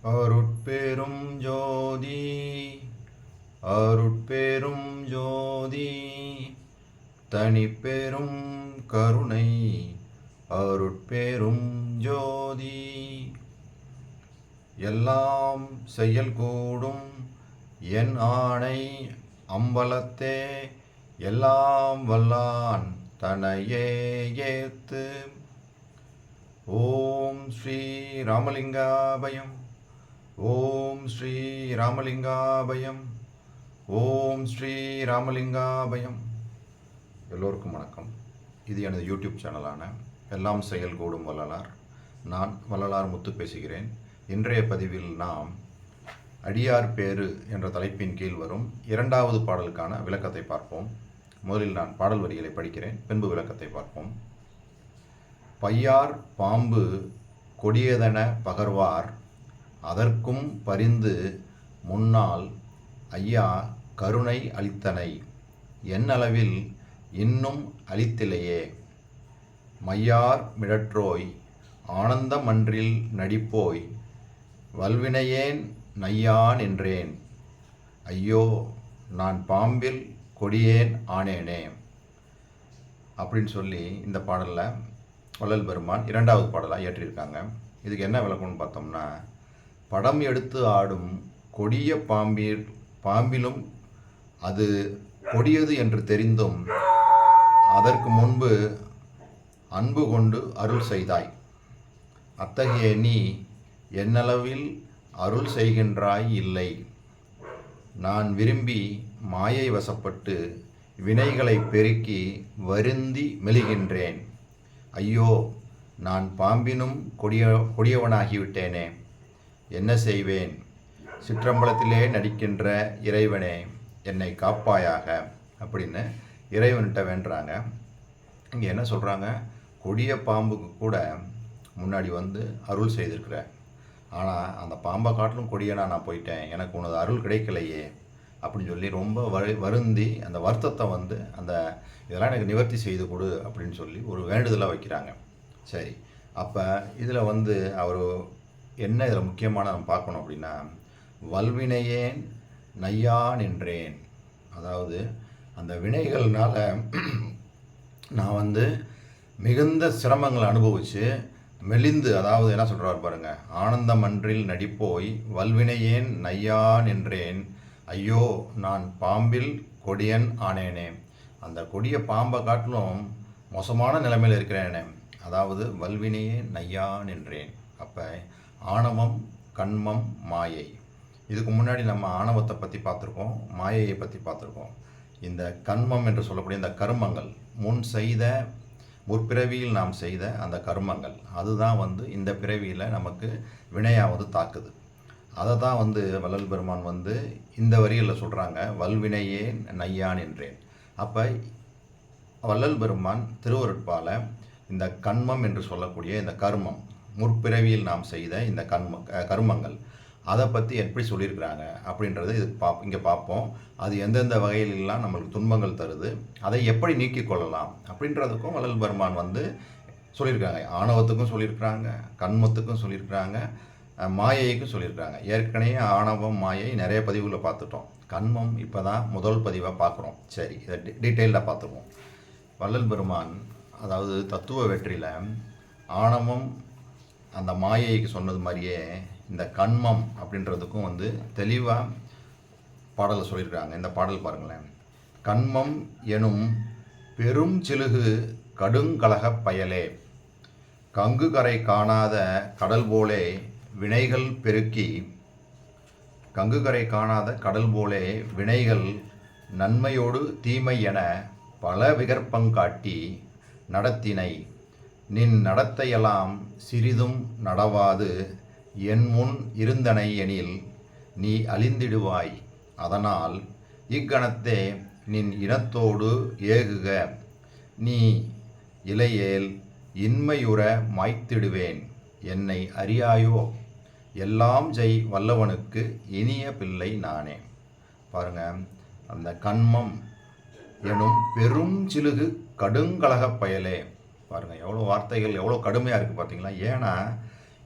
அருட்பெரும் ஜோதி அருட்பெரும் ஜோதி தனிப்பெரும் கருணை அருட்பெரும் ஜோதி. எல்லாம் செயல் கூடும் என் ஆணை அம்பலத்தே எல்லாம் வல்லான் தனையே ஏத்து. ஓம் ஸ்ரீ ராமலிங்காபயம். ஓம் ஸ்ரீ ராமலிங்காபயம். ஓம் ஸ்ரீ ராமலிங்காபயம். எல்லோருக்கும் வணக்கம். இது எனது யூடியூப் சேனலான எல்லாம் செயல் கூடும் வள்ளலார். நான் வள்ளலார் முத்து பேசுகிறேன். இன்றைய பதிவில் நாம் அடியார் பேறு என்ற தலைப்பின் கீழ் வரும் இரண்டாவது பாடலுக்கான விளக்கத்தை பார்ப்போம். முதலில் நான் பாடல் வரிகளை படிக்கிறேன், பின்பு விளக்கத்தை பார்ப்போம். பையார் பாம்பு கொடியதென பகர்வார் அதற்கும் பரிந்து முன்னால் ஐயா கருணை அளித்தனை என்னளவில் இன்னும் அளித்திலையே. மையார் மிடற்றோய் ஆனந்தமன்றில் நடிப்போய் வல்வினையேன் நையான் என்றேன். ஐயோ நான் பாம்பில் கொடியேன் ஆனேனே அப்படின்னு சொல்லி இந்த பாடலில் வள்ளல் பெருமான் இரண்டாவது பாடலாக இயற்றியிருக்காங்க. இதுக்கு என்ன விளக்கம்னு பார்த்தோம்னா, படம் எடுத்து ஆடும் கொடிய பாம்பிலும் அது கொடியது என்று தெரிந்தும் அதற்கு முன்பு அன்பு கொண்டு அருள் செய்தாய். அத்தகைய நீ என்னளவில் அருள் செய்கின்றாய் இல்லை. நான் விரும்பி மாயை வசப்பட்டு வினைகளை பெருக்கி வருந்தி மெலிகின்றேன். ஐயோ நான் பாம்பினும் கொடியவனாகிவிட்டேனே, என்ன செய்வேன்? சிற்றம்பலத்திலே நடிக்கின்ற இறைவனே என்னை காப்பாயாக அப்படின்னு இறைவன்கிட்ட வேண்டுறாங்க. இங்கே என்ன சொல்கிறாங்க? கொடிய பாம்புக்கு கூட முன்னாடி வந்து அருள் செய்திருக்கிற, ஆனால் அந்த பாம்பை காட்டிலும் கொடியனா நான் போயிட்டேன், எனக்கு உனது அருள் கிடைக்கலையே அப்படின்னு சொல்லி ரொம்ப வருந்தி அந்த வருத்தத்தை வந்து அந்த இதெல்லாம் எனக்கு நிவர்த்தி செய்து கொடு அப்படின்னு சொல்லி ஒரு வேண்டுதலாக வைக்கிறாங்க. சரி, அப்போ இதில் வந்து அவர் என்ன இதில் முக்கியமான நம்ம பார்க்கணும் அப்படின்னா, வல்வினையேன் நையான் என்றேன். அதாவது அந்த வினைகள்னால நான் வந்து மிகுந்த சிரமங்களை அனுபவித்து மெலிந்து, அதாவது என்ன சொல்கிறார் பாருங்க, ஆனந்தமன்றில் நடிப்போய் வல்வினையேன் நையான் என்றேன். ஐயோ நான் பாம்பில் கொடியன் ஆனேனே. அந்த கொடிய பாம்பை காட்டிலும் மோசமான நிலைமையில் இருக்கிறேனே. அதாவது வல்வினையே நையான் என்றேன். அப்போ ஆணவம், கண்மம், மாயை. இதுக்கு முன்னாடி நம்ம ஆணவத்தை பற்றி பார்த்துருக்கோம், மாயையை பற்றி பார்த்துருக்கோம். இந்த கண்மம் என்று சொல்லக்கூடிய இந்த கர்மங்கள், முற்பிறவியில் நாம் செய்த அந்த கர்மங்கள், அதுதான் வந்து இந்த பிறவியில் நமக்கு வினையாவது தாக்குது. அதை தான் வந்து வள்ளல் பெருமான் வந்து இந்த வரியில் சொல்கிறாங்க, வல்வினையே நையான் என்றேன். அப்போ வள்ளல் பெருமான் திருவருட்பால இந்த கண்மம் என்று சொல்லக்கூடிய இந்த கர்மம், முற்பிறவியில் நாம் செய்த இந்த கர்மங்கள், அதை பற்றி எப்படி சொல்லியிருக்கிறாங்க அப்படின்றது இங்கே பார்ப்போம். அது எந்தெந்த வகையிலெல்லாம் நம்மளுக்கு துன்பங்கள் தருது, அதை எப்படி நீக்கிக் கொள்ளலாம் அப்படின்றதுக்கும் வள்ளல் பெருமான் வந்து சொல்லியிருக்காங்க. ஆணவத்துக்கும் சொல்லியிருக்கிறாங்க, கண்மத்துக்கும் சொல்லியிருக்கிறாங்க, மாயைக்கும் சொல்லியிருக்காங்க. ஏற்கனவே ஆணவம், மாயை நிறைய பதிவுகளை பார்த்துட்டோம். கண்மம் இப்போ தான் முதல் பதிவாக பார்க்குறோம். சரி, இதை டீட்டெயிலாக பார்த்துருவோம். வள்ளல் பெருமான் அதாவது தத்துவ வெற்றியில் ஆணவம் அந்த மாயைக்கு சொன்னது மாதிரியே இந்த கண்மம் அப்படின்றதுக்கும் வந்து தெளிவாக பாடலை சொல்லியிருக்காங்க. இந்த பாடல் பாருங்களேன். கண்மம் எனும் பெரும் சிலுகு கடுங்கலகப் பயலே, கங்கு கரை காணாத கடல் போலே வினைகள் பெருக்கி. கங்குகரை காணாத கடல் போலே வினைகள் நன்மையோடு தீமை என பல விகற்பங்காட்டி நடத்தினை. நின் நடத்தையெல்லாம் சிறிதும் நடவாது என் முன் இருந்தனை எனில் நீ அழிந்திடுவாய். அதனால் இக்கணத்தே நின் இனத்தோடு ஏகுக. நீ இலையேல் இன்மையுற மாய்த்திடுவேன். என்னை அறியாயோ? எல்லாம் ஜெய் வல்லவனுக்கு இனிய பிள்ளை நானே. பாருங்க, அந்த கண்மம் எனும் பெரும் சிலுகு கடுங்கலக பயலே. பாருங்கள் எவ்வளோ வார்த்தைகள் எவ்வளோ கடுமையாக இருக்குது பார்த்தீங்களா. ஏன்னா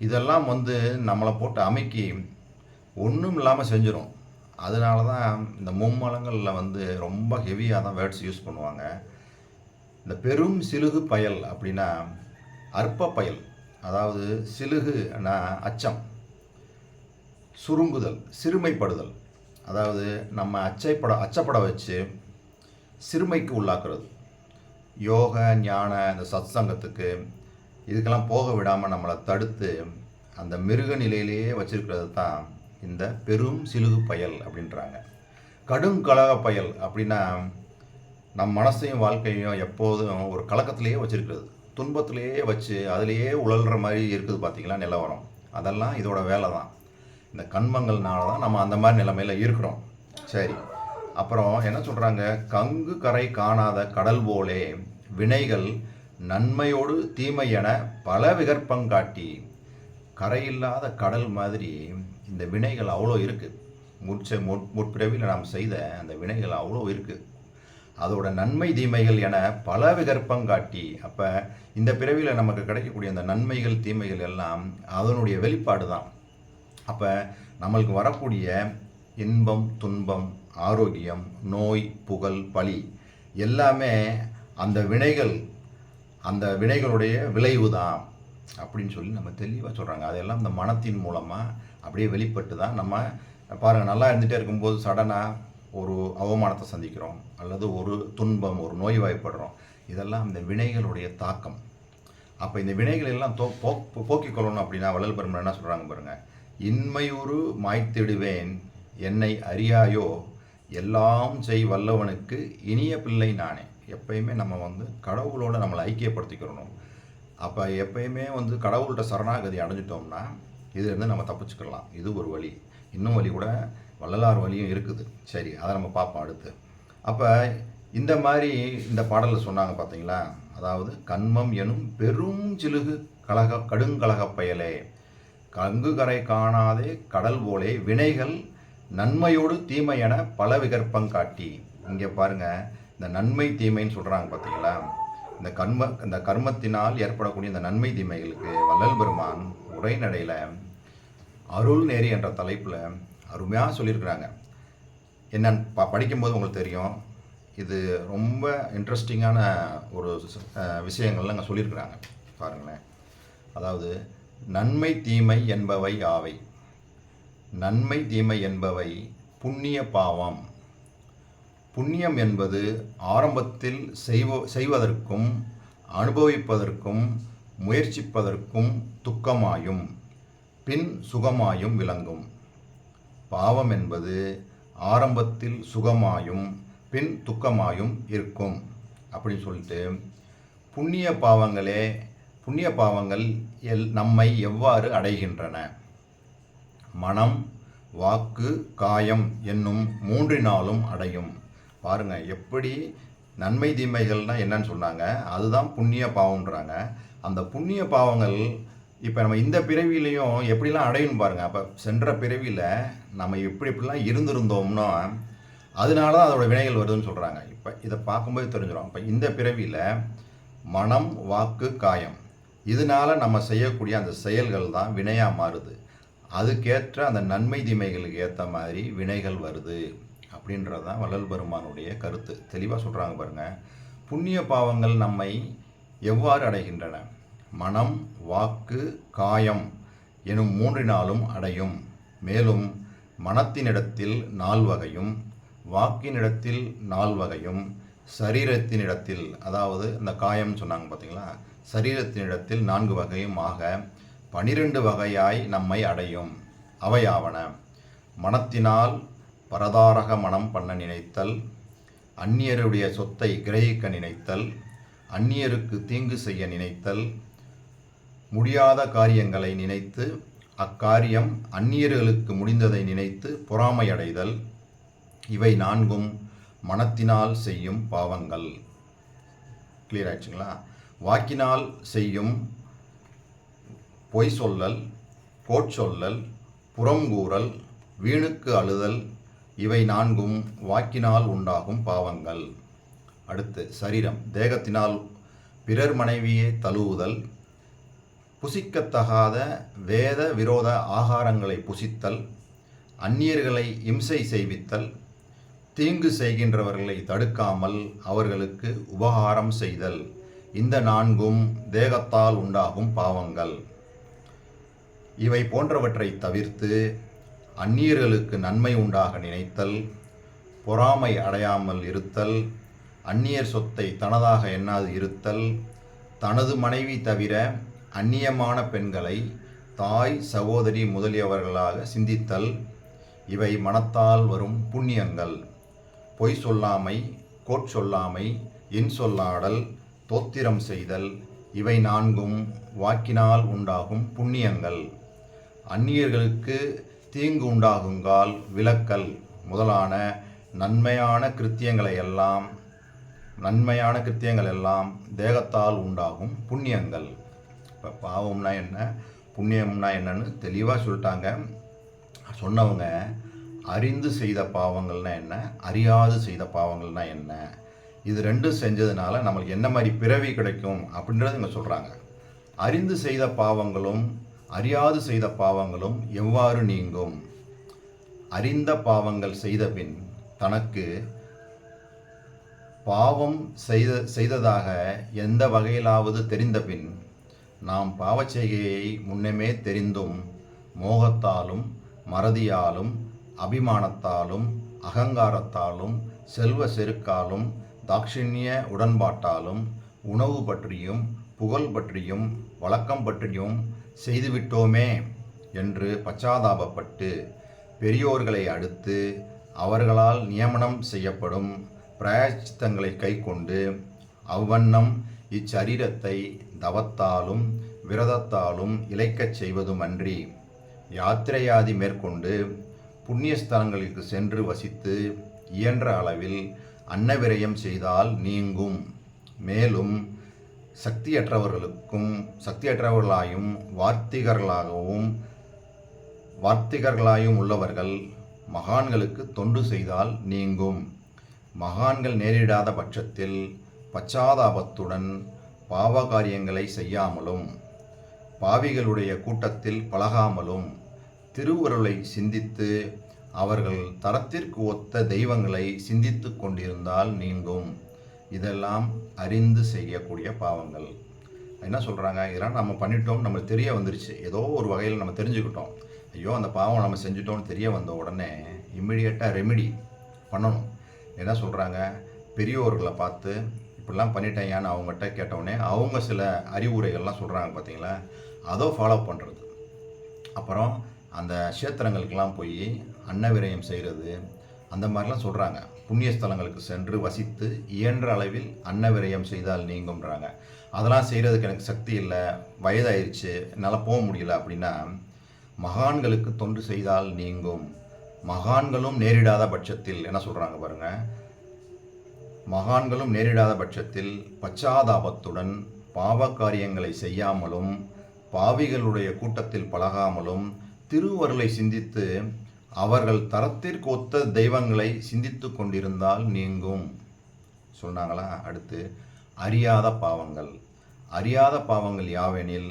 இதெல்லாம் வந்து நம்மளை போட்டு அமுக்கி ஒன்றும் இல்லாமல் செஞ்சிடும். அதனால தான் இந்த மும்மலங்களில் வந்து ரொம்ப ஹெவியாக தான் வேர்ட்ஸ் யூஸ் பண்ணுவாங்க. இந்த பெரும் சிலுகு பயல் அப்படின்னா அற்ப பயல், அதாவது சிலுகுனா அச்சம், சுருங்குதல், சிறுமைப்படுதல், அதாவது நம்ம அச்சப்பட வச்சு சிறுமைக்கு உள்ளாக்குறது. யோக ஞான இந்த சத்சங்கத்துக்கு இதுக்கெல்லாம் போக விடாமல் நம்மளை தடுத்து அந்த மிருக நிலையிலேயே வச்சிருக்கிறது தான் இந்த பெரும் சிலுகு பயல் அப்படின்றாங்க. கடுங்கலக பயல் அப்படின்னா நம் மனசையும் வாழ்க்கையும் எப்போதும் ஒரு கலக்கத்திலேயே வச்சிருக்கிறது, துன்பத்திலேயே வச்சு அதிலேயே உழல்ற மாதிரி இருக்குது. பார்த்திங்களா நிலவரம், அதெல்லாம் இதோட வேலை தான். இந்த கண்மங்கள்னால தான் நம்ம அந்த மாதிரி நிலைமையில் இருக்கிறோம். சரி, அப்புறம் என்ன சொல்கிறாங்க, கங்கு கரை காணாத கடல் போலே வினைகள் நன்மையோடு தீமை என பல விகற்பங்காட்டி. கரையில்லாத கடல் மாதிரி இந்த வினைகள் அவ்வளோ இருக்குது. முற்பிறவியில் நாம் செய்த அந்த வினைகள் அவ்வளோ இருக்குது. அதோட நன்மை தீமைகள் என பல விகற்பங்காட்டி. அப்போ இந்த பிறவியில் நமக்கு கிடைக்கக்கூடிய அந்த நன்மைகள் தீமைகள் எல்லாம் அதனுடைய வெளிப்பாடு தான். அப்போ நம்மளுக்கு வரக்கூடிய இன்பம் துன்பம் ஆரோக்கியம் நோய் புகழ் பழி எல்லாமே அந்த வினைகளுடைய விளைவு தான் அப்படின்னு சொல்லி நம்ம தெளிவாக சொல்கிறாங்க. அதெல்லாம் இந்த மனத்தின் மூலமாக அப்படியே வெளிப்பட்டு தான் நம்ம பாருங்கள், நல்லா இருந்துகிட்டே இருக்கும்போது சடனாக ஒரு அவமானத்தை சந்திக்கிறோம், அல்லது ஒரு துன்பம் ஒரு நோய்வாய்ப்படுறோம். இதெல்லாம் இந்த வினைகளுடைய தாக்கம். அப்போ இந்த வினைகள் எல்லாம் போக்கிக் கொள்ளணும் அப்படின்னா வள்ளல் பெருமான் என்ன சொல்கிறாங்க பாருங்கள், இன்மையுறு மாய்த்திடுவேன் என்னை அறியாயோ எல்லாம் செய் வல்லவனுக்கு இனிய பிள்ளை நானே. எப்பயுமே நம்ம வந்து கடவுளோட நம்மளை ஐக்கியப்படுத்திக்கிறணும். அப்போ எப்பயுமே வந்து கடவுள்கிட்ட சரணாகதி அடைஞ்சிட்டோம்னா இதுலேருந்து நம்ம தப்பிச்சுக்கலாம். இது ஒரு வழி. இன்னும் வழி கூட வள்ளலார் வழியும் இருக்குது. சரி, அதை நம்ம பார்ப்போம் அடுத்து. அப்போ இந்த மாதிரி இந்த பாடலில் சொன்னாங்க பார்த்தீங்களா, அதாவது கண்மம் எனும் பெரும் சிலுகு கடுங்கலக பயலே கங்கு கரை காணாதே கடல் போலே வினைகள் நன்மையோடு தீமை என பல விகற்பங்காட்டி. இங்கே பாருங்கள், இந்த நன்மை தீமைன்னு சொல்கிறாங்க பார்த்தீங்களா, இந்த கர்மத்தினால் ஏற்படக்கூடிய இந்த நன்மை தீமைகளுக்கு வள்ளல் பெருமான் உரைநடையில் அருள் நேரி என்ற தலைப்பில் அருமையாக சொல்லியிருக்கிறாங்க. என்னன்னு படிக்கும்போது உங்களுக்கு தெரியும், இது ரொம்ப இன்ட்ரெஸ்டிங்கான ஒரு விஷயங்கள்லாம் அங்கே சொல்லியிருக்கிறாங்க. பாருங்களேன், அதாவது நன்மை தீமை என்பவை ஆவை. நன்மை தீமை என்பவை புண்ணிய பாவம். புண்ணியம் என்பது ஆரம்பத்தில் செய்வதற்கும் அனுபவிப்பதற்கும் முயற்சிப்பதற்கும் துக்கமாயும் பின் சுகமாயும் விளங்கும். பாவம் என்பது ஆரம்பத்தில் சுகமாயும் பின் துக்கமாயும் இருக்கும் அப்படின்னு சொல்லிட்டு, புண்ணிய பாவங்கள் நம்மை எவ்வாறு அடைகின்றன? மனம் வாக்கு காயம் என்னும் மூன்றினாலும் அடையும். பாருங்கள், எப்படி நன்மை தீமைகள்னால் என்னன்னு சொன்னாங்க, அதுதான் புண்ணிய பாவம்ன்றாங்க. அந்த புண்ணிய பாவங்கள் இப்போ நம்ம இந்த பிறவிலையும் எப்படிலாம் அடையணும் பாருங்கள். அப்போ சென்ற பிறவியில் நம்ம எப்படிலாம் இருந்திருந்தோம்னா அதனால தான் அதோடய வினைகள் வருதுன்னு சொல்கிறாங்க. இப்போ இதை பார்க்கும்போது தெரிஞ்சிடும். இப்போ இந்த பிறவியில் மனம் வாக்கு காயம் இதனால் நம்ம செய்யக்கூடிய அந்த செயல்கள் தான் வினையாக மாறுது. அதுக்கேற்ற அந்த நன்மை தீமைகளுக்கு ஏற்ற மாதிரி வினைகள் வருது அப்படின்றது தான் வள்ளல் பெருமானுடைய கருத்து. தெளிவாக சொல்கிறாங்க பாருங்கள். புண்ணிய பாவங்கள் நம்மை எவ்வாறு அடைகின்றன? மனம் வாக்கு காயம் எனும் மூன்றினாலும் அடையும். மேலும் மனத்தினிடத்தில் 4 வகையும் வாக்கினிடத்தில் 4 வகையும் சரீரத்தினிடத்தில், அதாவது இந்த காயம் சொன்னாங்க பார்த்தீங்களா, சரீரத்தினிடத்தில் 4 வகையும் ஆக 12 வகையாய் நம்மை அடையும். அவையாவன: மனத்தினால் பரதாரக மனம் பண்ண நினைத்தல், அந்நியருடைய சொத்தை கிரகிக்க நினைத்தல், அந்நியருக்கு தீங்கு செய்ய நினைத்தல், முடியாத காரியங்களை நினைத்து அக்காரியம் அந்நியர்களுக்கு முடிந்ததை நினைத்து பொறாமையடைதல். இவை 4ம் மனத்தினால் செய்யும் பாவங்கள். கிளியர் ஆயிடுச்சுங்களா? வாக்கினால் செய்யும் பொய் சொல்லல், கோட்சொல்லல், புறங்கூறல், வீணுக்கு அழுதல், இவை 4ம் வாக்கினால் உண்டாகும் பாவங்கள். அடுத்து சரீரம். தேகத்தினால் பிறர் மனைவியை தழுவுதல், புசிக்கத்தகாத வேத விரோத ஆகாரங்களை புசித்தல், அந்நியர்களை இம்சை செய்வித்தல், தீங்கு செய்கின்றவர்களை தடுக்காமல் அவர்களுக்கு உபகாரம் செய்தல், இந்த 4ம் தேகத்தால் உண்டாகும் பாவங்கள். இவை போன்றவற்றை தவிர்த்து அந்நியர்களுக்கு நன்மை உண்டாக நினைத்தல், பொறாமை அடையாமல் இருத்தல், அந்நியர் சொத்தை தனதாக எண்ணாது இருத்தல், தனது மனைவி தவிர அந்நியமான பெண்களை தாய் சகோதரி முதலியவர்களாக சிந்தித்தல், இவை மனத்தால் வரும் புண்ணியங்கள். பொய் சொல்லாமை, கோட்சொல்லாமை, இன்சொல்லாடல், தோத்திரம் செய்தல், இவை 4ம் வாக்கினால் உண்டாகும் புண்ணியங்கள். அந்நியர்களுக்கு தீங்கு உண்டாகுங்கால் விலக்கல் முதலான நன்மையான கிருத்தியங்கள் எல்லாம் தேகத்தால் உண்டாகும் புண்ணியங்கள். இப்போ பாவம்னா என்ன, புண்ணியம்னா என்னன்னு தெளிவாக சொல்லிட்டாங்க. சொன்னவங்க அறிந்து செய்த பாவங்கள்னா என்ன, அறியாது செய்த பாவங்கள்னா என்ன, இது 2 செஞ்சதுனால நம்மளுக்கு என்ன மாதிரி பிறவி கிடைக்கும் அப்படின்றது இங்கே சொல்கிறாங்க. அறிந்து செய்த பாவங்களும் அறியாது செய்த பாவங்களும் எவ்வாறு நீங்கும்? அறிந்த பாவங்கள் செய்த பின் தனக்கு பாவம் செய்ததாக எந்த வகையிலாவது தெரிந்த பின், நாம் பாவச்செய்கையை முன்னமே தெரிந்தும் மோகத்தாலும் மறதியாலும் அபிமானத்தாலும் அகங்காரத்தாலும் செல்வ செருக்காலும் தாட்சிணிய உடன்பாட்டாலும் உணவு பற்றியும் புகழ் பற்றியும் வழக்கம் பற்றியும் செய்துவிட்டோமே என்று பச்சாதாபப்பட்டு பெரியோர்களை அடுத்து அவர்களால் நியமனம் செய்யப்படும் பிராயச்சித்தங்களை கைக்கொண்டு அவ்வண்ணம் இச்சரீரத்தை தவத்தாலும் விரதத்தாலும் இளைக்கச் செய்வதுமன்றி யாத்திரையாதி மேற்கொண்டு புண்ணியஸ்தலங்களுக்கு சென்று வசித்து இயன்ற அளவில் அன்னவிரயம் செய்தால் நீங்கும். மேலும் சக்தியற்றவர்களாயும் வார்த்திகர்களாயும் உள்ளவர்கள் மகான்களுக்கு தொண்டு செய்தால் நீங்கும். மகான்கள் நேரிடாத பட்சத்தில் பச்சாதாபத்துடன் பாவ காரியங்களை செய்யாமலும் பாவிகளுடைய கூட்டத்தில் பழகாமலும் திருவருளை சிந்தித்து அவர்கள் தரத்திற்கு ஒத்த தெய்வங்களை சிந்தித்து கொண்டிருந்தால் நீங்கும். இதெல்லாம் அறிந்து செய்யக்கூடிய பாவங்கள். என்ன சொல்கிறாங்க, இதெல்லாம் நம்ம பண்ணிட்டோம், நம்மளுக்கு தெரிய வந்துருச்சு, ஏதோ ஒரு வகையில் நம்ம தெரிஞ்சுக்கிட்டோம், ஐயோ அந்த பாவம் நம்ம செஞ்சிட்டோம்னு தெரிய வந்த உடனே இம்மிடியேட்டாக ரெமிடி பண்ணணும். என்ன சொல்கிறாங்க, பெரியோர்களை பார்த்து இப்படிலாம் பண்ணிட்டேயான்னு அவங்ககிட்ட கேட்டவுடனே அவங்க சில அறிவுரைகள்லாம் சொல்கிறாங்க பார்த்தீங்களா, அதோ ஃபாலோ பண்ணுறது. அப்புறம் அந்த க்ஷேத்திரங்களுக்கெல்லாம் போய் அன்னவிரயம் செய்கிறது, அந்த மாதிரிலாம் சொல்கிறாங்க. புண்ணியஸ்தலங்களுக்கு சென்று வசித்து இயன்ற அளவில் அன்னவிரயம் செய்தால் நீங்கும்ன்றாங்க. அதெல்லாம் செய்கிறதுக்கு எனக்கு சக்தி இல்லை, வயதாயிருச்சு, என்னால் போக முடியல அப்படின்னா மகான்களுக்கு தொண்டு செய்தால் நீங்கும். மகான்களும் நேரிடாத பட்சத்தில் என்ன சொல்கிறாங்க பாருங்கள், மகான்களும் நேரிடாத பட்சத்தில் பச்சாதாபத்துடன் பாவ காரியங்களை செய்யாமலும் பாவிகளுடைய கூட்டத்தில் பழகாமலும் திருவருளை சிந்தித்து அவர்கள் தரத்திற்கு ஒத்த தெய்வங்களை சிந்தித்து கொண்டிருந்தால் நீங்கும் சொன்னாங்களா. அடுத்து அறியாத பாவங்கள் யாவெனில்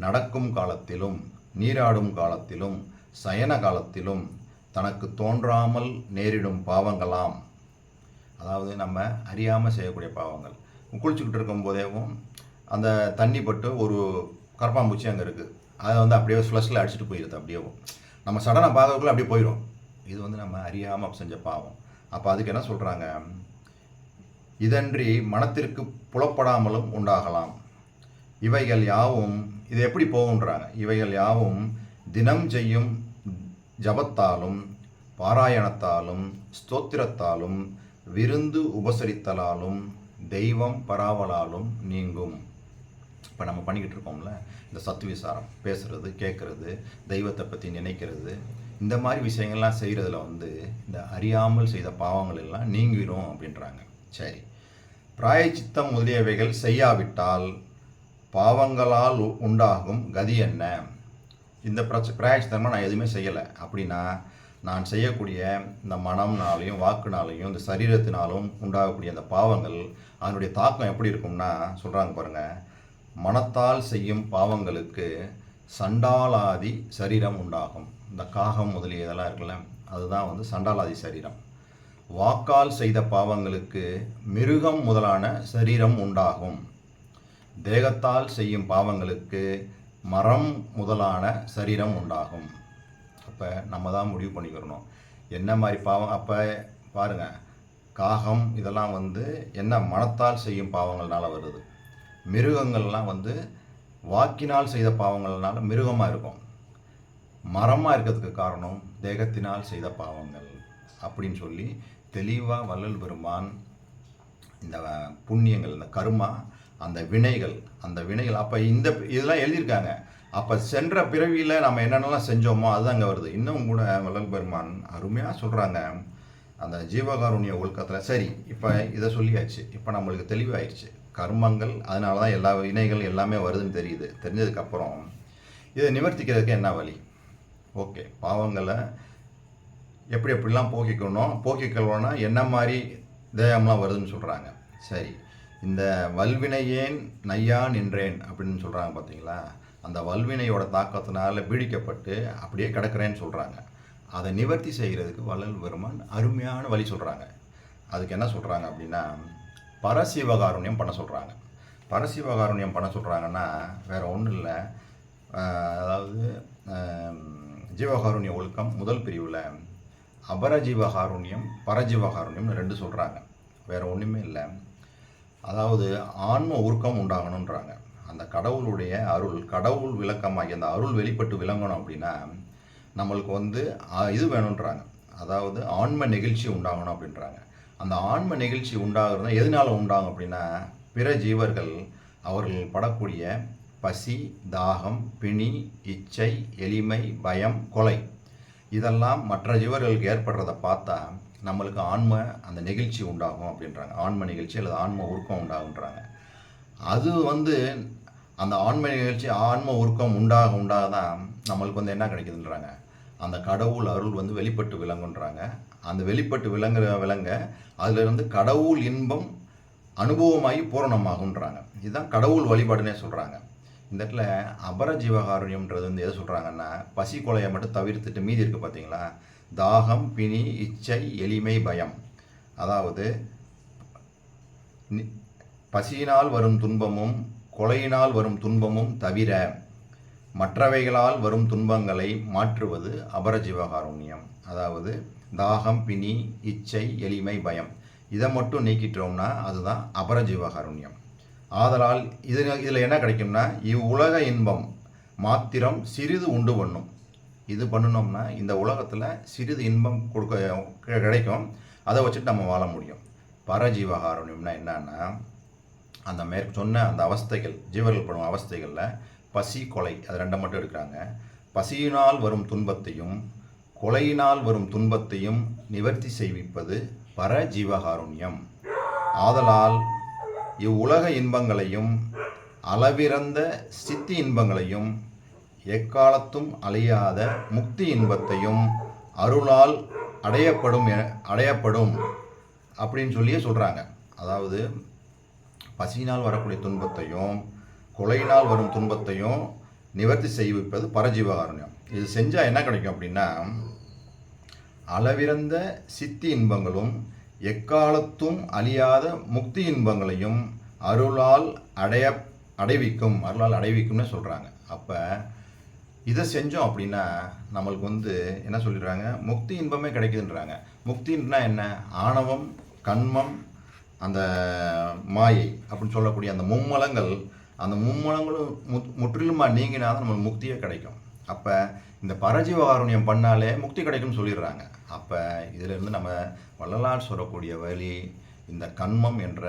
நடக்கும் காலத்திலும் நீராடும் காலத்திலும் சயன காலத்திலும் தனக்கு தோன்றாமல் நேரிடும் பாவங்களாம். அதாவது நம்ம அறியாமல் செய்யக்கூடிய பாவங்கள். குளிச்சுக்கிட்டு இருக்கும்போதேவும் அந்த தண்ணி பட்டு ஒரு கரப்பாம்பூச்சி அங்கே இருக்குது, அதை அப்படியே ஃப்ளஷில் அடிச்சுட்டு போயிடுது, அப்படியே நம்ம சடனாக பார்க்கறதுக்குள்ள அப்படியே போயிடும். இது நம்ம அறியாமல் செஞ்ச பாவம். அப்போ அதுக்கு என்ன சொல்கிறாங்க, இதன்றி மனத்திற்கு புலப்படாமலும் உண்டாகலாம். இவைகள் யாவும் இது எப்படி போகுன்றாங்க, இவைகள் யாவும் தினம் செய்யும் ஜபத்தாலும் பாராயணத்தாலும் ஸ்தோத்திரத்தாலும் விருந்து உபசரித்தலாலும் தெய்வம் பராவலாலும் நீங்கும். இப்போ நம்ம பண்ணிக்கிட்டு இருக்கோம்ல, இந்த சத்துவிசாரம் பேசுகிறது, கேட்குறது, தெய்வத்தை பற்றி நினைக்கிறது, இந்த மாதிரி விஷயங்கள்லாம் செய்கிறதுல இந்த அறியாமல் செய்த பாவங்கள் எல்லாம் நீங்கிடும் அப்படின்றாங்க. சரி, பிராயச்சித்தம் முதலியவைகள் செய்யாவிட்டால் பாவங்களால் உண்டாகும் கதி என்ன? இந்த பிராயச்சித்தமாக நான் எதுவுமே செய்யலை அப்படின்னா நான் செய்யக்கூடிய இந்த மனம்னாலையும் வாக்குனாலையும் இந்த சரீரத்தினாலும் உண்டாகக்கூடிய அந்த பாவங்கள் அதனுடைய தாக்கம் எப்படி இருக்கும்னா சொல்கிறாங்க பாருங்கள், மனத்தால் செய்யும் பாவங்களுக்கு சண்டாலாதி சரீரம் உண்டாகும். இந்த காகம் முதலிய இதெல்லாம் இருக்குல்ல, அதுதான் வந்து சண்டாலாதி சரீரம். வாக்கால் செய்த பாவங்களுக்கு மிருகம் முதலான சரீரம் உண்டாகும். தேகத்தால் செய்யும் பாவங்களுக்கு மரம் முதலான சரீரம் உண்டாகும். அப்போ நம்ம தான் முடிவு பண்ணிக்கிறணும் என்ன மாதிரி பாவம். அப்போ பாருங்கள், காகம் இதெல்லாம் வந்து என்ன மனத்தால் செய்யும் பாவங்கள்னால வருது. மிருகங்கள்லாம் வந்து வாக்கினால் செய்த பாவங்கள்னால மிருகமாக இருக்கும். மரமாக இருக்கிறதுக்கு காரணம் தேகத்தினால் செய்த பாவங்கள் அப்படின்னு சொல்லி தெளிவாக வள்ளல் பெருமான் இந்த புண்ணியங்கள், இந்த கர்மா, அந்த வினைகள் அப்போ இந்த இதெல்லாம் எழுதியிருக்காங்க. அப்போ சென்ற பிறவியில் நம்ம என்னென்னலாம் செஞ்சோமோ அதுதான் அங்கே வருது. இன்னும் கூட வள்ளல் பெருமான் அருமையாக சொல்கிறாங்க அந்த ஜீவகாருண்ய ஒழுக்கத்தில். சரி, இப்போ இதை சொல்லியாச்சு, இப்போ நம்மளுக்கு தெளிவாயிடுச்சு கர்மங்கள், அதனால தான் எல்லா வினைகள் எல்லாமே வருதுன்னு தெரியுது. தெரிஞ்சதுக்கப்புறம் இதை நிவர்த்திக்கிறதுக்கு என்ன வழி? ஓகே, பாவங்களை எப்படிலாம் போக்கிக்கணும்னா என்ன மாதிரி தேயம்லாம் வருதுன்னு சொல்கிறாங்க. சரி, இந்த வல்வினையேன் நையா நின்றேன் அப்படின்னு சொல்கிறாங்க பார்த்தீங்களா, அந்த வல்வினையோட தாக்கத்தினால பீடிக்கப்பட்டு அப்படியே கிடக்கிறேன்னு சொல்கிறாங்க. அதை நிவர்த்தி செய்கிறதுக்கு வள்ளல் பெருமான் அருமையான வழி சொல்கிறாங்க. அதுக்கு என்ன சொல்கிறாங்க அப்படின்னா, பரசிவகாருண்யம் பண்ண சொல்கிறாங்க. பரசிவகாருண்யம் பண்ண சொல்கிறாங்கன்னா வேறு ஒன்றும் இல்லை. அதாவது ஜீவகாருண்ய ஒழுக்கம் முதல் பிரிவில் அபரஜீவகாருண்யம் பரஜீவகாருண்யம்னு ரெண்டு சொல்கிறாங்க. வேறு ஒன்றுமே இல்லை. அதாவது ஆன்ம உருக்கம் உண்டாகணுன்றாங்க. அந்த கடவுளுடைய அருள், கடவுள் விளக்கமாகி அந்த அருள் வெளிப்பட்டு விளங்கணும் அப்படின்னா நம்மளுக்கு வந்து இது வேணுன்றாங்க. அதாவது ஆன்ம நெகிழ்ச்சி உண்டாகணும் அப்படின்றாங்க. அந்த ஆன்ம நெகிழ்ச்சி உண்டாகிறதுனா எதனால உண்டாகும் அப்படின்னா, பிற ஜீவர்கள் அவர்கள் படக்கூடிய பசி, தாகம், பிணி, இச்சை, எளிமை, பயம், கொலை இதெல்லாம் மற்ற ஜீவர்களுக்கு ஏற்படுறதை பார்த்தா நம்மளுக்கு ஆன்ம அந்த நெகிழ்ச்சி உண்டாகும் அப்படின்றாங்க. ஆன்ம நிகழ்ச்சி அல்லது ஆன்ம உருக்கம் உண்டாகுன்றாங்க. அது வந்து அந்த ஆன்ம நிகழ்ச்சி ஆன்ம உருக்கம் உண்டாக தான் நம்மளுக்கு வந்து என்ன கிடைக்குதுன்றாங்க, அந்த கடவுள் அருள் வந்து வெளிப்பட்டு விளங்குன்றாங்க. அந்த வெளிப்பட்டு விளங்க அதிலிருந்து கடவுள் இன்பம் அனுபவமாகி பூரணமாகுன்றாங்க. இதுதான் கடவுள் வழிபாடுன்னே சொல்கிறாங்க. இந்த இடத்துல அபர ஜீவகாருண்யம்ன்றது வந்து எதை சொல்கிறாங்கன்னா, பசி கொலையை மட்டும் தவிர்த்துட்டு மீதி இருக்குது பார்த்தீங்களா, தாகம், பிணி, இச்சை, எளிமை, பயம். அதாவது பசியினால் வரும் துன்பமும் கொலையினால் வரும் துன்பமும் தவிர மற்றவைகளால் வரும் துன்பங்களை மாற்றுவது அபரஜீவகாருண்யம். அதாவது தாகம், பிணி, இச்சை, எளிமை, பயம் இதை மட்டும் நீக்கிட்டோம்னா அதுதான் அபரஜீவகாருண்யம். ஆதலால் இதில் என்ன கிடைக்கும்னா, இவ்வுலக இன்பம் மாத்திரம் சிறிது உண்டு பண்ணும். இது பண்ணினோம்னா இந்த உலகத்தில் சிறிது இன்பம் கிடைக்கும். அதை வச்சுட்டு நம்ம வாழ முடியும். பரஜீவகாருண்யம்னா என்னன்னா, அந்த சொன்ன அந்த அவஸ்தைகள், ஜீவர்கள் படும் அவஸ்தைகளில் பசி, கொலை அது ரெண்டை மட்டும் எடுக்கிறாங்க. பசியினால் வரும் துன்பத்தையும் கொலையினால் வரும் துன்பத்தையும் நிவர்த்தி செய்விப்பது பரஜீவகாருண்யம். ஆதலால் இவ்வுலக இன்பங்களையும் அளவிறந்த சித்தி இன்பங்களையும் எக்காலத்தும் அழியாத முக்தி இன்பத்தையும் அருளால் அடையப்படும் அப்படின்னு சொல்லியே சொல்கிறாங்க. அதாவது பசியினால் வரக்கூடிய துன்பத்தையும் கொலையினால் வரும் துன்பத்தையும் நிவர்த்தி செய்விப்பது பரஜீவகாருண்யம். இது செஞ்சால் என்ன கிடைக்கும் அப்படின்னா, அளவிறந்த சித்தி இன்பங்களும் எக்காலத்தும் அழியாத முக்தி இன்பங்களையும் அருளால் அடைவிக்கும்னு சொல்கிறாங்க. அப்போ இதை செஞ்சோம் அப்படின்னா நம்மளுக்கு வந்து என்ன சொல்லிடுறாங்க, முக்தி இன்பமே கிடைக்குதுன்றாங்க. முக்தின்னா என்ன, ஆணவம், கண்மம், அந்த மாயை அப்படின்னு சொல்லக்கூடிய அந்த மும்மலங்களும் முற்றிலுமாக நீங்கினா தான் நம்மளுக்கு முக்தியே கிடைக்கும். அப்போ இந்த பரஜீவகாருண்யம் பண்ணாலே முக்தி கிடைக்கும்னு சொல்லிடுறாங்க. அப்போ இதிலிருந்து நம்ம வள்ளலார் சொல்லக்கூடிய வழி, இந்த கண்மம் என்ற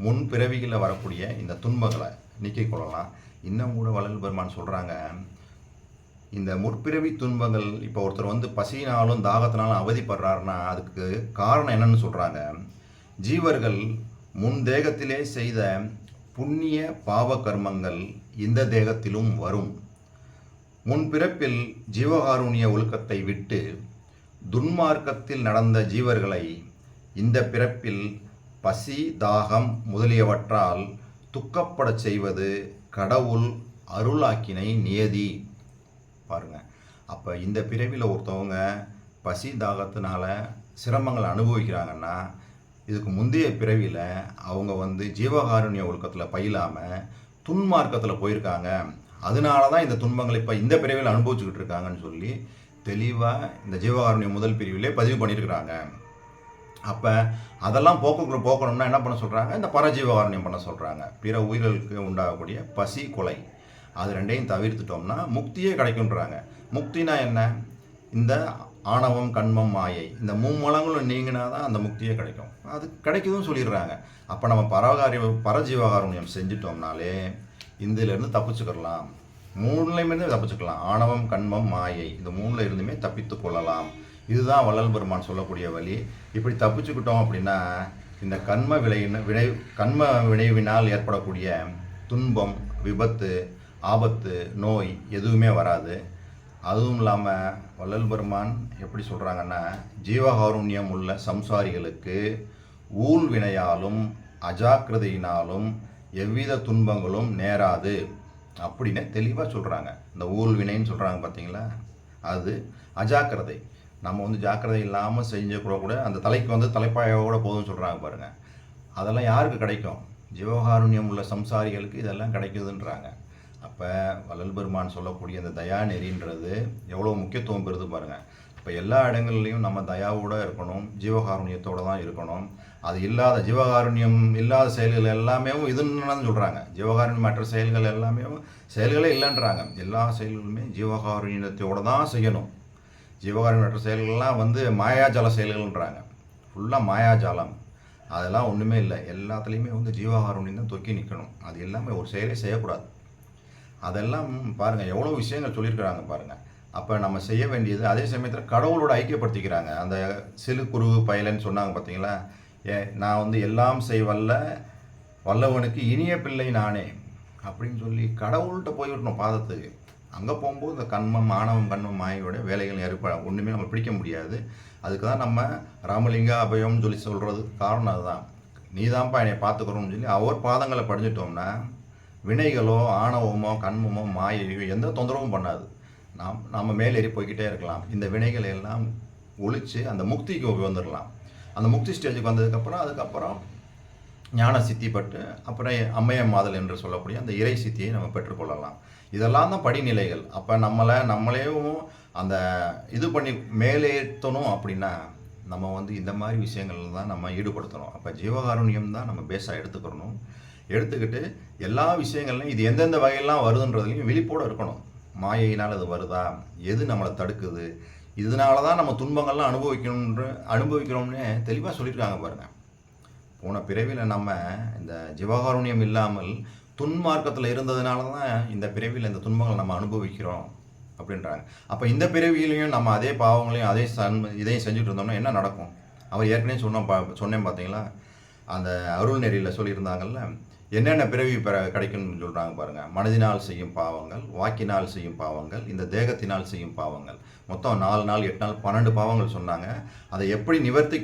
முன்பிறவிகளில் வரக்கூடிய இந்த துன்பங்களை நீக்கிக் கொள்ளலாம். இன்னும் கூட வள்ளல் பெருமான் சொல்கிறாங்க, இந்த முற்பிறவி துன்பங்கள், இப்போ ஒருத்தர் வந்து பசியினாலும் தாகத்தினாலும் அவதிப்படுறாருன்னா அதுக்கு காரணம் என்னன்னு சொல்கிறாங்க, ஜீவர்கள் முன் தேகத்திலே செய்த புண்ணிய பாவ கர்மங்கள் இந்த தேகத்திலும் வரும். முன்பிறப்பில் ஜீவகாருண்ய ஒழுக்கத்தை விட்டு துன்மார்க்கத்தில் நடந்த ஜீவர்களை இந்த பிறப்பில் பசி, தாகம் முதலியவற்றால் துக்கப்படச் செய்வது கடவுள் அருளாக்கினை நியதி. பாருங்கள், அப்போ இந்த பிறவியில் ஒருத்தவங்க பசி தாகத்தினால சிரமங்களை அனுபவிக்கிறாங்கன்னா இதுக்கு முந்தைய பிறவியில் அவங்க வந்து ஜீவகாருண்ய ஒழுக்கத்தில் பயிலாமல் துன்மார்க்கத்தில் போயிருக்காங்க, அதனால தான் இந்த துன்பங்களை இப்போ இந்த பிறவியில் அனுபவிச்சுக்கிட்டு இருக்காங்கன்னு சொல்லி தெளிவாக இந்த ஜீவகாருண்யம் முதல் பிரிவிலே பதிவு பண்ணியிருக்கிறாங்க. அப்போ அதெல்லாம் போக்கணும்னா என்ன பண்ண சொல்கிறாங்க? இந்த பரஜீவகாருண்யம் பண்ண சொல்கிறாங்க. பிற உயிர்களுக்கு உண்டாகக்கூடிய பசி கொலை அது ரெண்டையும் தவிர்த்துட்டோம்னா முக்தியே கிடைக்குன்றாங்க. முக்தினா என்ன? இந்த ஆணவம் கண்மம் மாயை இந்த மும்மலங்களும் நீங்கினா தான் அந்த முக்தியே கிடைக்கும். அது கிடைக்குதுன்னு சொல்லிடுறாங்க. அப்போ நம்ம பரஜீவகாருண்யம் செஞ்சிட்டோம்னாலே இதிலேருந்து தப்பிச்சுக்கலாம். மூணுலேயுமே தப்பிச்சுக்கலாம். ஆணவம் கண்மம் மாயை இந்த மூணில் இருந்துமே தப்பித்து கொள்ளலாம். இதுதான் வள்ளல் பெருமான் சொல்லக்கூடிய வழி. இப்படி தப்பிச்சுக்கிட்டோம் அப்படின்னா இந்த கண்ம விளைவினால் ஏற்படக்கூடிய துன்பம், விபத்து, ஆபத்து, நோய் எதுவுமே வராது. அதுவும் இல்லாமல் வள்ளல் பெருமான் எப்படி சொல்கிறாங்கன்னா, ஜீவகாருண்யம் உள்ள சம்சாரிகளுக்கு ஊழ்வினையாலும் அஜாக்கிரதையினாலும் எவ்வித துன்பங்களும் நேராது அப்படின்னு தெளிவாக சொல்கிறாங்க. இந்த ஊழ்வினைன்னு சொல்கிறாங்க பார்த்தீங்களா, அது அஜாக்கிரதை. நம்ம வந்து ஜாக்கிரதை இல்லாமல் செஞ்சக்கூட அந்த தலைக்கு வந்து தலைப்பாயோட போதும்னு சொல்கிறாங்க பாருங்கள். அதெல்லாம் யாருக்கு கிடைக்கும்? ஜீவகாருண்யம் உள்ள சம்சாரிகளுக்கு இதெல்லாம் கிடைக்குதுன்றாங்க. அப்போ வள்ளல் பெருமான் சொல்லக்கூடிய அந்த தயா நெறின்றது எவ்வளோ முக்கியத்துவம் பெறுது பாருங்கள். இப்போ எல்லா இடங்கள்லையும் நம்ம தயாவோடு இருக்கணும், ஜீவகாருண்யத்தோடு தான் இருக்கணும். அது இல்லாத ஜீவகாருண்யம் இல்லாத செயல்கள் எல்லாமே இதுன்னு சொல்கிறாங்க. ஜீவகாருண்யம் மற்ற செயல்கள் எல்லாமே செயல்களே இல்லைன்றாங்க. எல்லா செயல்களுமே ஜீவகாருண்யத்தோடு தான் செய்யணும். ஜீவகாருண்யம் மற்ற செயல்கள்லாம் வந்து மாயாஜால செயல்கள்ன்றாங்க. ஃபுல்லாக மாயாஜாலம், அதெல்லாம் ஒன்றுமே இல்லை. எல்லாத்துலேயுமே வந்து ஜீவகாருண்யம் தான் தொக்கி நிற்கணும். அது எல்லாமே ஒரு செயலே செய்யக்கூடாது. அதெல்லாம் பாருங்கள் எவ்வளோ விஷயங்கள் சொல்லியிருக்கிறாங்க பாருங்கள். அப்போ நம்ம செய்ய வேண்டியது அதே சமயத்தில் கடவுளோட ஐக்கியப்படுத்திக்கிறாங்க. அந்த சிறு குரு பயலன்னு சொன்னாங்க பார்த்தீங்களா, நான் வந்து எல்லாம் செய்வல்ல வல்லவனுக்கு இனிய பிள்ளை நானே அப்படின்னு சொல்லி கடவுள்கிட்ட போய்விடணும் பாதத்துக்கு. அங்கே போகும்போது இந்த கண்மம் ஆணவம் கண்மம் மாயோட வேலைகள் ஒன்றுமே நம்ம பிடிக்க முடியாது. அதுக்கு தான் நம்ம ராமலிங்க அபயம்னு சொல்லி சொல்கிறது காரணம் அதுதான். நீ தான்ப்பா என்னை பார்த்துக்கிறோம்னு சொல்லி அவர் பாதங்களை படிஞ்சிட்டோம்னா வினைகளோ ஆணவமோ கண்மமோ மாயையோ எந்த தொந்தரவும் பண்ணாது. நம்ம மேலேறி போய்கிட்டே இருக்கலாம். இந்த வினைகளை எல்லாம் ஒழித்து அந்த முக்திக்கு வந்துடலாம். அந்த முக்தி ஸ்டேஜுக்கு அதுக்கப்புறம் ஞான சித்தி பட்டு அப்புறம் அம்மைய மாதல் என்று சொல்லக்கூடிய அந்த இறை சித்தியை நம்ம பெற்றுக்கொள்ளலாம். இதெல்லாம் தான் படிநிலைகள். அப்போ நம்மளையும் அந்த இது பண்ணி மேலேற்றணும் அப்படின்னா நம்ம வந்து இந்த மாதிரி விஷயங்கள் தான் நம்ம ஈடுபடுத்தணும். அப்போ ஜீவகாருண்யம் தான் நம்ம பேஸாக எடுத்துக்கிட்டு எல்லா விஷயங்கள்லையும் இது எந்தெந்த வகையெல்லாம் வருதுன்றதுலையும் விழிப்போடு இருக்கணும். மாயையினால் அது வருதா, எது நம்மளை தடுக்குது, இதனால தான் நம்ம துன்பங்கள்லாம் அனுபவிக்கிறோம்னு தெளிவாக சொல்லியிருக்காங்க பாருங்கள். போன பிறவியில் நம்ம இந்த ஜீவகாருண்யம் இல்லாமல் துன்மார்க்கத்தில் இருந்ததுனால தான் இந்த பிறவியில் இந்த துன்பங்களை நம்ம அனுபவிக்கிறோம் அப்படின்றாங்க. அப்போ இந்த பிறவியிலையும் நம்ம அதே பாவங்களையும் இதையும் செஞ்சுட்டு இருந்தோம்னா என்ன நடக்கும்? அவர் ஏற்கனவே சொன்னேன் பார்த்தீங்களா, அந்த அருள் நெறியில் சொல்லியிருந்தாங்கல்ல, என்னென்ன பிறவி கிடைக்கும்னு சொல்கிறாங்க பாருங்கள். மனதினால் செய்யும் பாவங்கள், வாக்கினால் செய்யும் பாவங்கள், இந்த தேகத்தினால் செய்யும் பாவங்கள், மொத்தம் 4 நாள் 8 நாள் 12 பாவங்கள் சொன்னாங்க. அதை எப்படி நிவர்த்தி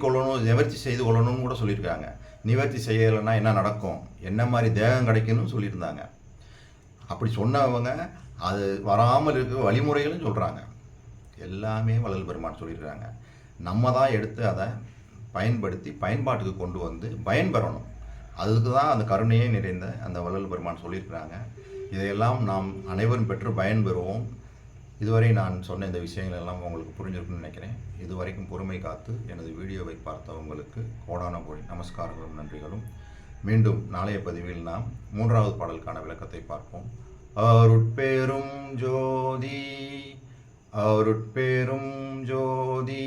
செய்து கொள்ளணும்னு கூட சொல்லியிருக்காங்க. நிவர்த்தி செய்யலைன்னா என்ன நடக்கும், என்ன மாதிரி தேகம் கிடைக்கணும்னு சொல்லியிருந்தாங்க. அப்படி சொன்னவங்க அது வராமல் இருக்க வழிமுறைகளும் சொல்கிறாங்க. எல்லாமே வள்ளல் பெருமான் சொல்லியிருக்காங்க. நம்ம தான் எடுத்து அதை பயன்படுத்தி பயன்பாட்டுக்கு கொண்டு வந்து பயன்பெறணும். அதுக்கு தான் அந்த கருணையே நிறைந்த அந்த வள்ளல் பெருமான் சொல்லியிருக்கிறாங்க. இதையெல்லாம் நாம் அனைவரும் பெற்று பயன்பெறுவோம். இதுவரை நான் சொன்ன இந்த விஷயங்கள் எல்லாம் உங்களுக்கு புரிஞ்சிருக்குன்னு நினைக்கிறேன். இதுவரைக்கும் பொறுமை காத்து எனது வீடியோவை பார்த்தவங்களுக்கு கோடான கோடி நமஸ்காரங்களும் நன்றிகளும். மீண்டும் நாளைய பதிவில் நாம் 3வது பாடலுக்கான விளக்கத்தை பார்ப்போம். அருட்பெரும் ஜோதி அருட்பெரும் ஜோதி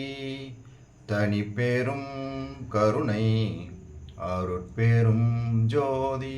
தனி பெரும் கருணை அருட்பெரும் ஜோதி.